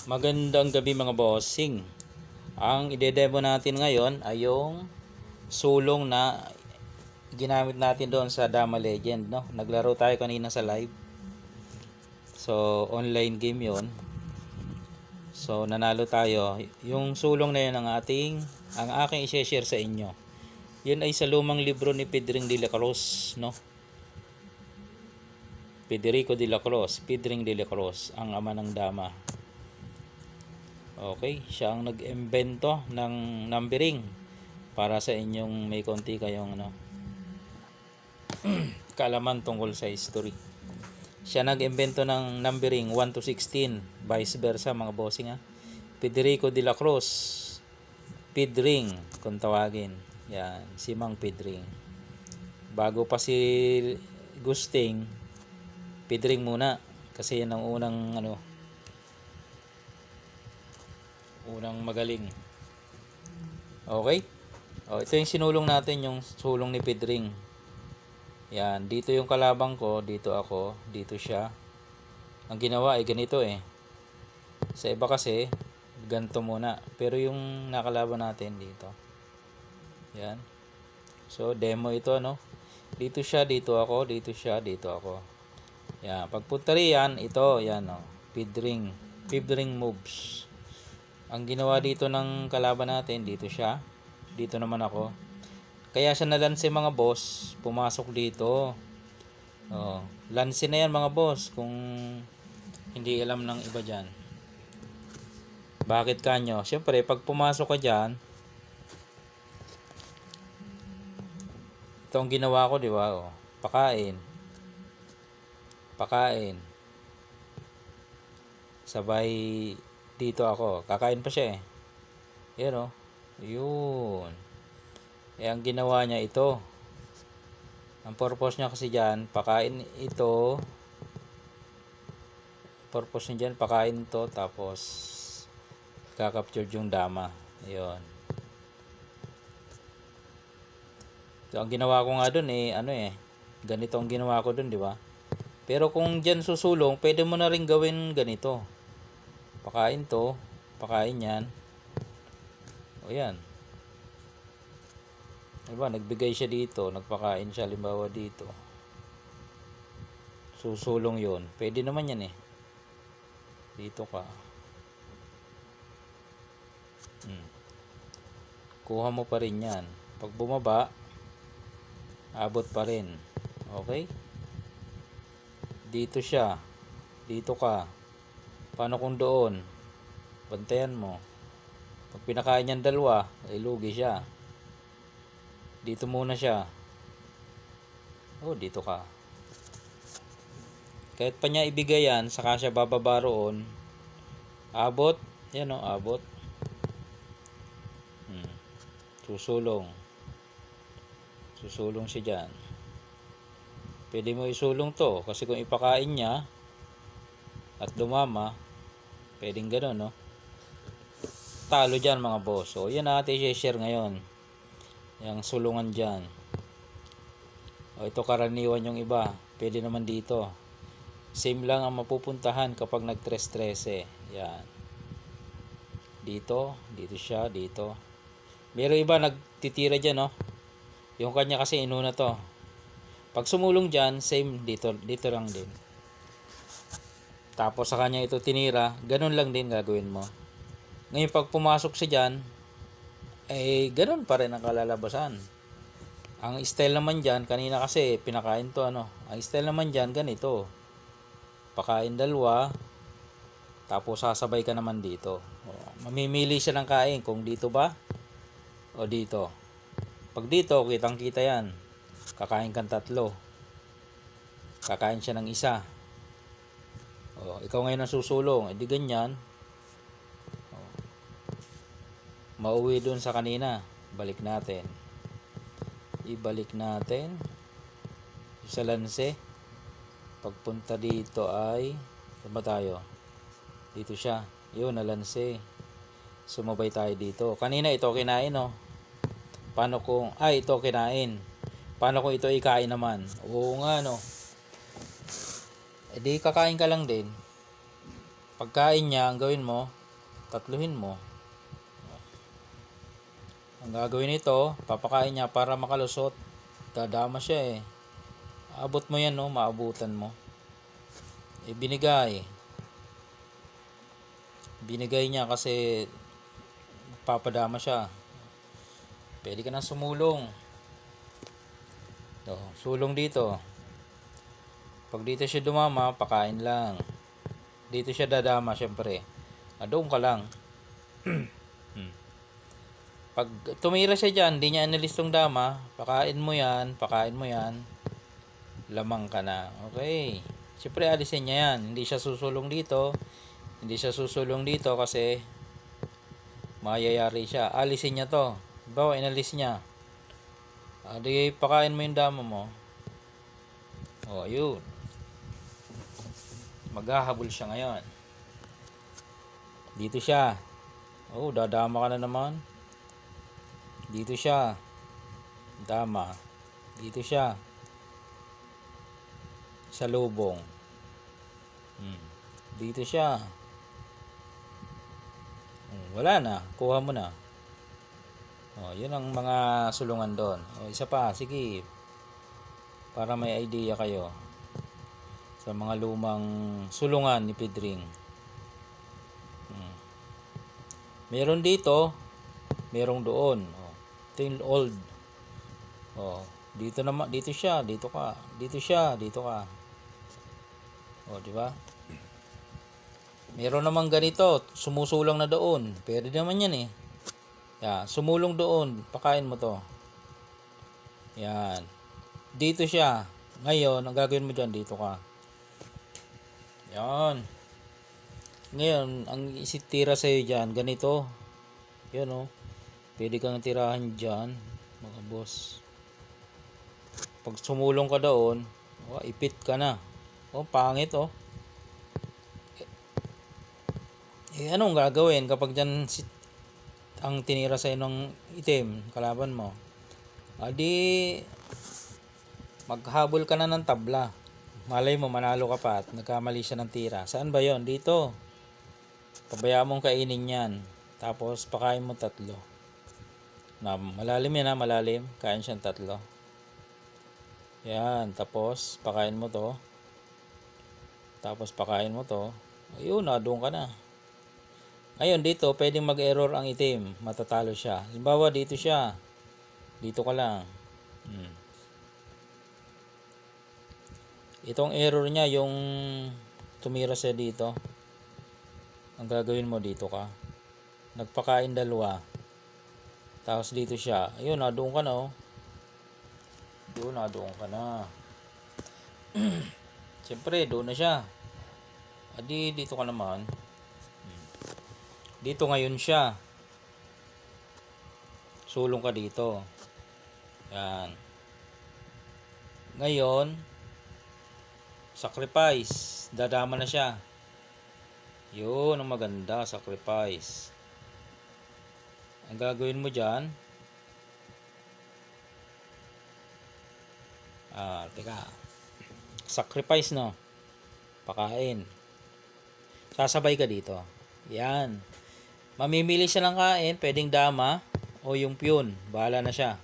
Magandang gabi mga bossing. Ang ide-demo natin ngayon ay yung sulong na ginamit natin doon sa Dama Legend, no? Naglaro tayo kanina sa live. So, online game 'yon. So, nanalo tayo. Yung sulong na 'yon ang aking i-share sa inyo. Yun ay sa lumang libro ni Pedring de la Cruz, no? Federico de la Cruz, Pedring de la Cruz, ang ama ng dama. Okay, siya ang nag-imbento ng numbering para sa inyong may konti kayong kaalaman tungkol sa history. Siya nag-imbento ng numbering 1 to 16, vice versa mga bossing ha. Federico de la Cruz, Pedring kung tawagin. Yan, si Mang Pedring. Bago pa si Gusting, Pedring muna kasi yan ang unang magaling. Okay? Ito yung sinulong natin, yung sulong ni Pedring. Yan, dito yung kalabang ko, dito ako, dito siya. Ang ginawa ay ganito eh. Sa iba kasi, ganito muna. Pero yung nakalaban natin dito. Yan. So, demo ito, no? Dito siya, dito ako, dito siya, dito ako. Yan. Pagpunta riyan, ito, yan, no? Pedring moves. Ang ginawa dito ng kalaban natin, dito siya. Dito naman ako. Kaya siya nalanse mga boss, pumasok dito. Lanse na yan mga boss, kung hindi alam ng iba dyan. Bakit kanyo? Siyempre, pag pumasok ka dyan, ito ang ginawa ko, di ba? Pakain. Sabay dito ako. Kakain pa siya eh. Yan Yun. Ang ginawa niya ito. Ang purpose niya kasi dyan, pakain ito. Purpose niya dyan, pakain ito. Tapos, kakapture yung dama. Yun. So, ang ginawa ko nga dun ganito ang ginawa ko dun, di ba? Pero kung dyan susulong, pwede mo na rin gawin ganito. Pakain to, pakain yan. Yan. Diba, nagbigay siya dito, nagpakain siya, halimbawa dito. Susulong yon. Pwede naman yan eh. Dito ka. Kuha mo pa rin yan. Pag bumaba, abot pa rin. Okay? Dito siya. Dito ka. Paano kung doon? Bantayan mo. Pag pinakain niyan dalawa, ay lugi siya. Dito muna siya. Dito ka. Kahit pa niya ibigay yan, saka siya bababa roon. Abot. Yan abot. Susulong. Susulong siya dyan. Pwede mo isulong to. Kasi kung ipakain niya, at dumama, pwedeng gano'n, no? Talo dyan mga boss. So, yan natin i-share ngayon. Yung sulungan dyan. Ito karaniwan yung iba. Pwede naman dito. Same lang ang mapupuntahan kapag nag-13. Yan. Dito siya, dito. Meron iba nagtitira dyan, no? Yung kanya kasi inuna to. Pag sumulong dyan, same dito lang din. Tapos sa kanya ito tinira, ganun lang din gagawin mo. Ngayon pag pumasok siya dyan, ganun pa rin ang kalalabasan. Ang style naman dyan, kanina kasi pinakain to ang style naman dyan ganito. Pakain dalawa, tapos sasabay ka naman dito. Mamimili siya ng kain kung dito ba o dito. Pag dito, kitang kita yan. Kakain kang 3. Kakain siya ng 1. Ikaw ngayon ang susulong, edi ganyan. Mauwi dun sa kanina. Balik natin. Ibalik natin sa lanse. Pagpunta dito ay saan ba tayo? Dito siya. Yun, nalanse. Sumabay tayo dito. Kanina ito kinain Paano kung ito kinain? Paano kung ito ikain naman? Oo nga edi kakain ka lang din. Pagkain niya, ang gawin mo, Tatluhin mo. Ang gagawin nito, papakain niya para makalusot. Dadama siya eh. Abot mo yan, no? Maabutan mo. Binigay. Binigay niya kasi papadama siya. Pwede ka nang sumulong. Sulong dito. Pag dito siya dumama, pakain lang. Dito siya dadama, syempre. Doon ka lang. Pag tumira siya dyan, di niya analis tong dama, pakain mo yan, lamang ka na. Okay. Siyempre, alisin niya yan. Hindi siya susulong dito. Hindi siya susulong dito kasi mayayari siya. Alisin niya to. Bawa, inalis niya. Di pakain mo yung dama mo. Yun. Maghahabol siya ngayon. Dito siya. Dadama ka na naman. Dito siya. Dama. Dito siya. Sa lubong. Dito siya. Wala na. Kuha mo na. Yun ang mga sulungan doon. Isa pa. Sige. Para may idea kayo sa mga lumang sulungan ni Pedring. Meron dito. Merong doon. Ito yung old. Dito naman, dito siya, dito ka. Dito siya, dito ka. Di ba? Meron naman ganito, sumusulang na doon. Pwede naman yan eh. Sumulong doon, pakain mo to. Yan. Dito siya. Ngayon, ang gagawin mo dyan, dito ka. Yan. Ngayon, ang isitira sa'yo dyan, ganito. Yan Pwede kang tirahan dyan, mga boss. Pag sumulong ka doon, ipit ka na. Pangit anong gagawin kapag dyan ang tinira sa'yo ng itim, kalaban mo? Di maghabol ka na ng tabla. Malay mo, manalo ka pa at nagkamali siya ng tira. Saan ba yon? Dito. Pabayaan mong kainin yan. Tapos, pakain mo 3. Malalim yan malalim. Kain siyang 3. Yan. Tapos, pakain mo to. Tapos, pakain mo to. Ayun, doon ka na. Ngayon, dito, pwedeng mag-error ang itim. Matatalo siya. Halimbawa, dito siya. Dito ka lang. Itong error niya, yung tumira siya dito. Ang gagawin mo, dito ka. Nagpakain 2. Tapos dito siya. Ayun, doon ka na doon ka na. Siyempre, doon na siya. Dito ka naman. Dito ngayon siya. Sulong ka dito. Yan. Ngayon, sacrifice. Dadama na siya. Yun, ang maganda. Sacrifice. Ang gagawin mo dyan, teka. Sacrifice, pakain. Sasabay ka dito. Yan. Mamimili siya ng kain, pwedeng dama o yung piyon. Bahala na siya.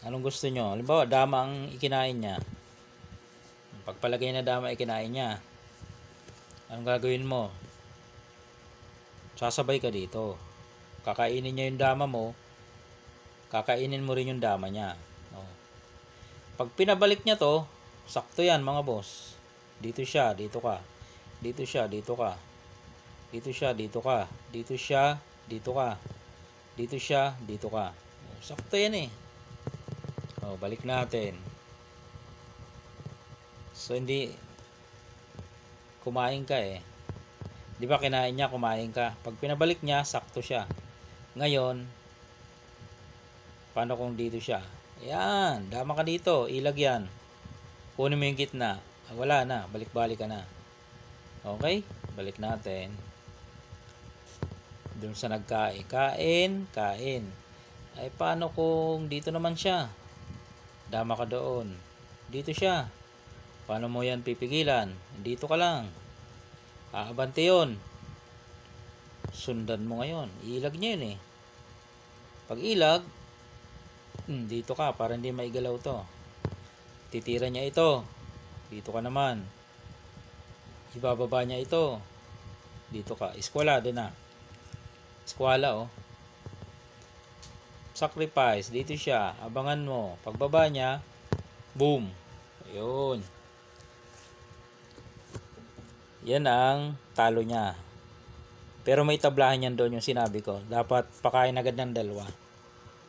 Anong gusto nyo? Halimbawa, dama ang ikinain niya. Pagpalagay na dama ikinain niya. Anong gagawin mo? Sasabay ka dito. Kakainin niya yung dama mo. Kakainin mo rin yung dama niya. Pag pinabalik niya to, sakto yan mga boss. Dito siya, dito ka. Dito siya, dito ka. Dito siya, dito ka. Dito siya, dito ka. Dito siya, dito ka. Sakto yan eh. Balik natin. So, hindi kumain ka eh. Di ba kinain niya, kumain ka. Pag pinabalik niya, sakto siya. Ngayon, paano kung dito siya? Yan, dama ka dito. Ilag yan. Kunin mo yung gitna. Wala na, balik-balik ka na. Okay? Balik natin. Doon sa nagkain. Kain. Ay, paano kung dito naman siya? Dama ka doon. Dito siya. Paano mo yan pipigilan? Dito ka lang. Aabante yun. Sundan mo ngayon. Ilag niya yun eh. Pag ilag, dito ka para hindi maigalaw to. Titira niya ito. Dito ka naman. Ibababa niya ito. Dito ka. Eskwala din na. Eskwala oh. Sacrifice. Dito siya. Abangan mo. Pagbaba niya, boom. Ayun. Yan ang talo niya. Pero may tablahan yan doon yung sinabi ko. Dapat pakain agad ng dalawa.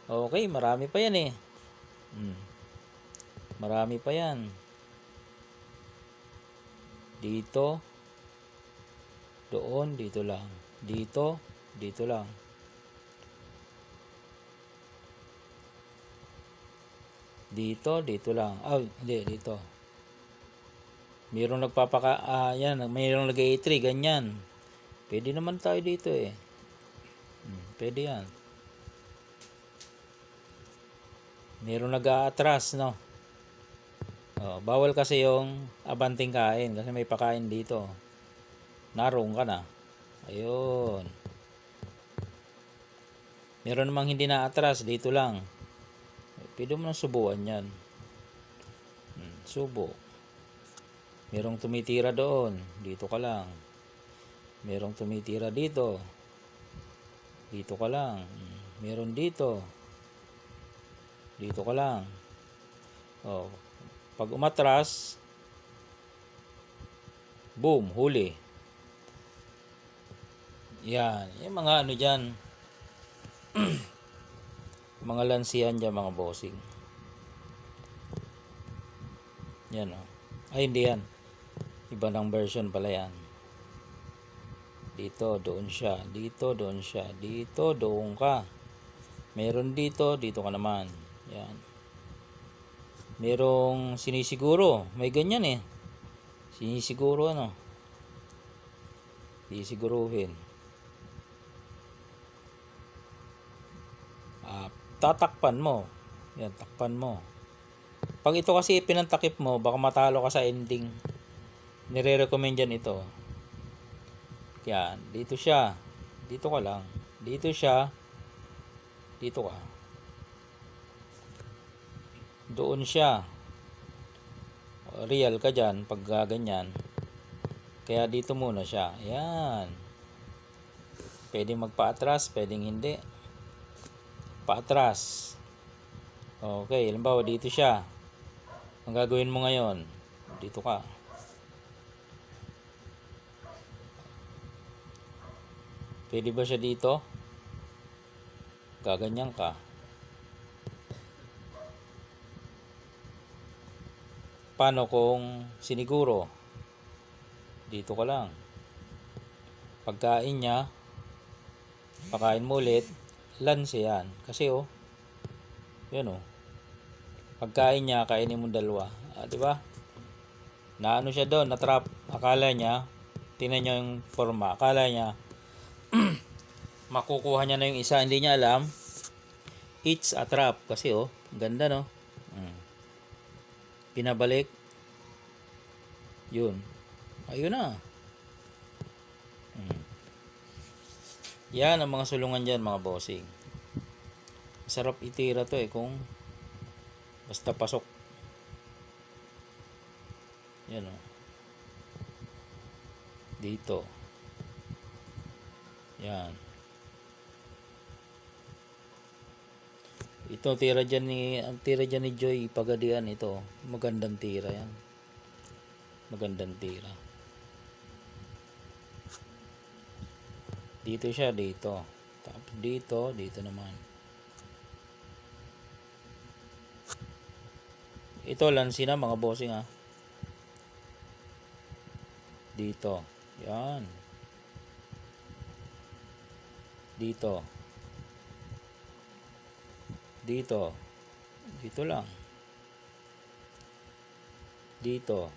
Okay, marami pa yan eh. Marami pa yan. Dito. Doon, dito lang. Dito, dito lang. Dito, dito lang. Hindi, dito. Mayroong yan, mayroong nag-A3, ganyan. Pwede naman tayo dito eh. Pwede yan. Mayroong nag-aatras, no? Bawal kasi yung abanting kain kasi may pakain dito. Narong ka na. Ayun. Meron namang hindi na-atras, dito lang. Pwede mo nang subuan yan. Subo. Merong tumitira doon. Dito ka lang. Merong tumitira dito. Dito ka lang. Meron dito. Dito ka lang. Pag umatras, boom, huli. Yan. Yung mga ano dyan. Mga lansihan dyan, mga bossing. Yan o. Ay, hindi yan. Iba ng version pala yan. Dito, doon siya. Dito, doon siya. Dito, doon ka. Meron dito, dito ka naman. Yan. Merong sinisiguro. May ganyan eh. Sinisiguro ano. Sisiguruhin. Tatakpan mo. Yan, takpan mo. Pag ito kasi pinantakip mo, baka matalo ka sa ending. Nire-recommend yan ito. Yan, dito siya. Dito ka lang. Dito siya. Dito ka. Doon siya. Real ka dyan pag ganyan. Kaya dito muna siya. Yan. Pwedeng magpa-atras, pwedeng hindi. Paatras. Okay, halimbawa dito siya. Ang gagawin mo ngayon, dito ka. Pwede ba siya dito? Gaganyan ka. Paano kung siniguro? Dito ka lang. Pagkain niya, pakain mo ulit, lanse yan. Kasi yan pagkain niya, kainin mo dalawa. Di ba? Naano siya doon, natrap. Akala niya, tingnan niyo yung forma. Akala niya, makukuha niya na yung isa. Hindi niya alam, it's a trap. Kasi ganda no. Pinabalik. Yun. Ayun na. Yan ang mga sulungan dyan, mga bossing. Sarap itira to kung basta pasok. Yan dito. Yan. Ito ang tira dyan ni Joy Pagadian ito. Magandang tira yan. Magandang tira. Dito siya, dito. Tapos dito, dito naman. Ito lansi na mga bossing Dito. Yan. Dito. Dito. Dito lang. Dito.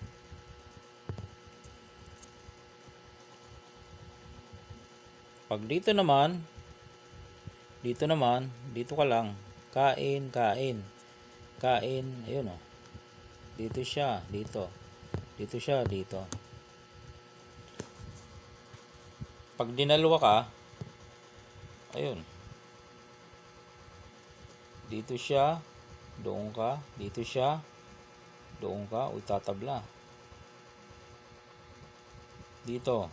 Pag dito naman, dito ka lang. Kain, kain. Kain, ayun Dito siya, dito. Dito siya, dito. Pag dinalawa ka, Ayun. Dito siya. Doon ka. Dito siya. Doon ka. Uy, tatabla. Dito.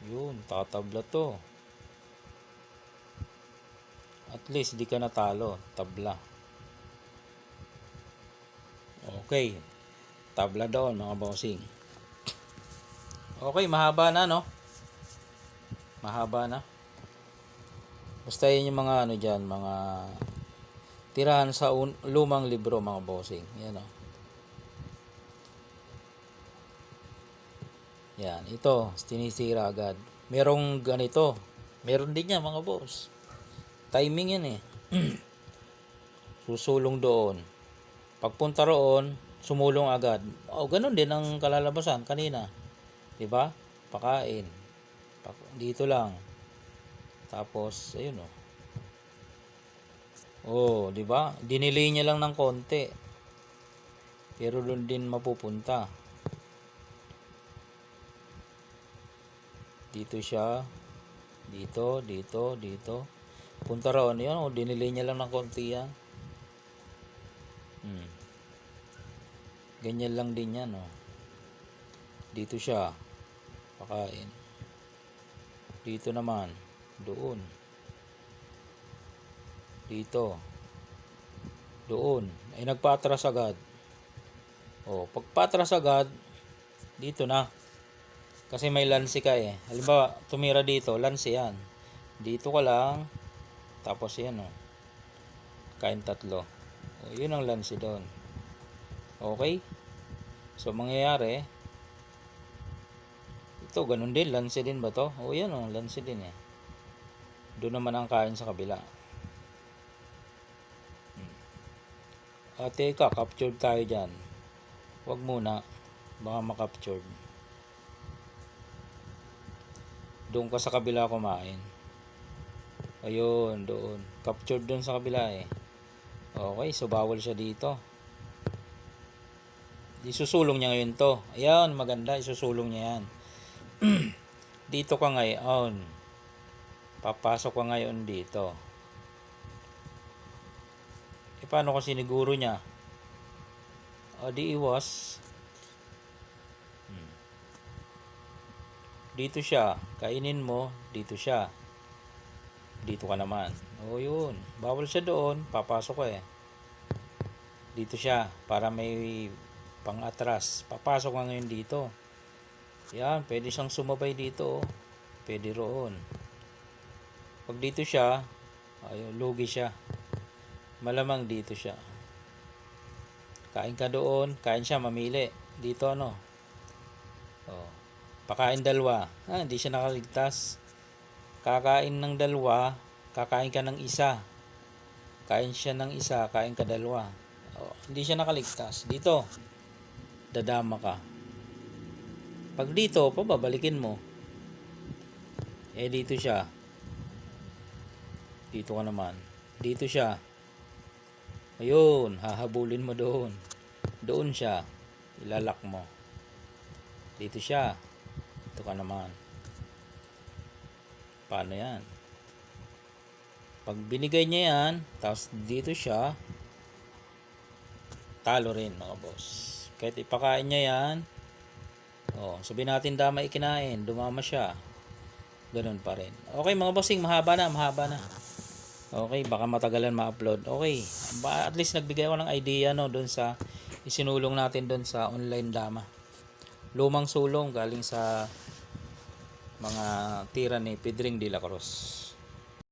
Yun, tatabla to. At least di ka natalo. Tabla. Okay. Tabla doon mga bossing. Okay, mahaba na no? Mahaba na. Basta yun yung mga ano dyan, mga tirahan sa lumang libro mga bossing. Yan o. Yan, ito, tinisira agad. Merong ganito. Meron din yan mga boss. Timing yan eh. Susulong doon. Pagpunta roon, sumulong agad. O, ganun din ang kalalabasan kanina. 'Di ba? Pakain. Dito lang. Tapos, ayun o. Oh, 'di ba? Dinelay niya lang ng konti. Pero doon din mapupunta. Dito siya. Dito, dito, dito. Punta roon. Yan o, dinelay niya lang ng konti yan. Ganyan lang din yan o. Dito siya. Pakain. Dito naman. Doon. Dito. Doon. Ay nagpatras agad. O, pagpatras agad, dito na. Kasi may lansi ka eh. Halimbawa, tumira dito, lansi yan. Dito ka lang. Tapos yan o. Kain tatlo. O, yun ang lansi doon. Okay? So, mangyayari, ito, ganun din. Lansi din ba to? O, yan o. Lansi din eh. Doon naman ang kain sa kabila. Teka, captured tayo dyan. Huwag muna. Baka makaptured. Doon ka sa kabila kumain. Ayun, doon. Captured doon sa kabila eh. Okay, so bawal siya dito. Isusulong niya ngayon to. Ayan, maganda. Isusulong niya yan. Dito ka ngayon. Papasok ka ngayon dito. E paano kung siniguro niya? O di iwas. Dito siya. Kainin mo. Dito siya. Dito ka naman. O yun. Bawal siya doon. Papasok ka eh. Dito siya. Para may pang-atras. Papasok ka ngayon dito. Yan. Pwede siyang sumabay dito. Pwede roon. Pag dito siya, ayun, lugi siya. Malamang dito siya. Kain ka doon. Kain siya. Mamili. Dito ano. O. Pakain dalawa. Hindi siya nakaligtas. Kakain ng dalawa, kakain ka ng isa. Kain siya ng isa, kain ka dalawa. Hindi siya nakaligtas. Dito, dadama ka. Pag dito, pababalikin mo. Eh, dito siya. Dito ka naman. Dito siya. Ayun, hahabulin mo doon. Doon siya. Ilalak mo. Dito siya. Dito ka naman. Paano yan? Pag binigay niya yan, tapos dito siya, talo rin mga boss. Kahit ipakain niya yan, sabihin natin dama ikinain, dumama siya, ganun pa rin. Okay mga bossing, mahaba na. Okay, baka matagalan ma-upload. Okay, at least nagbigay ako ng idea no, doon sa isinulong natin doon sa online dama. Lumang sulong galing sa mga tira ni Pedring de la Cruz.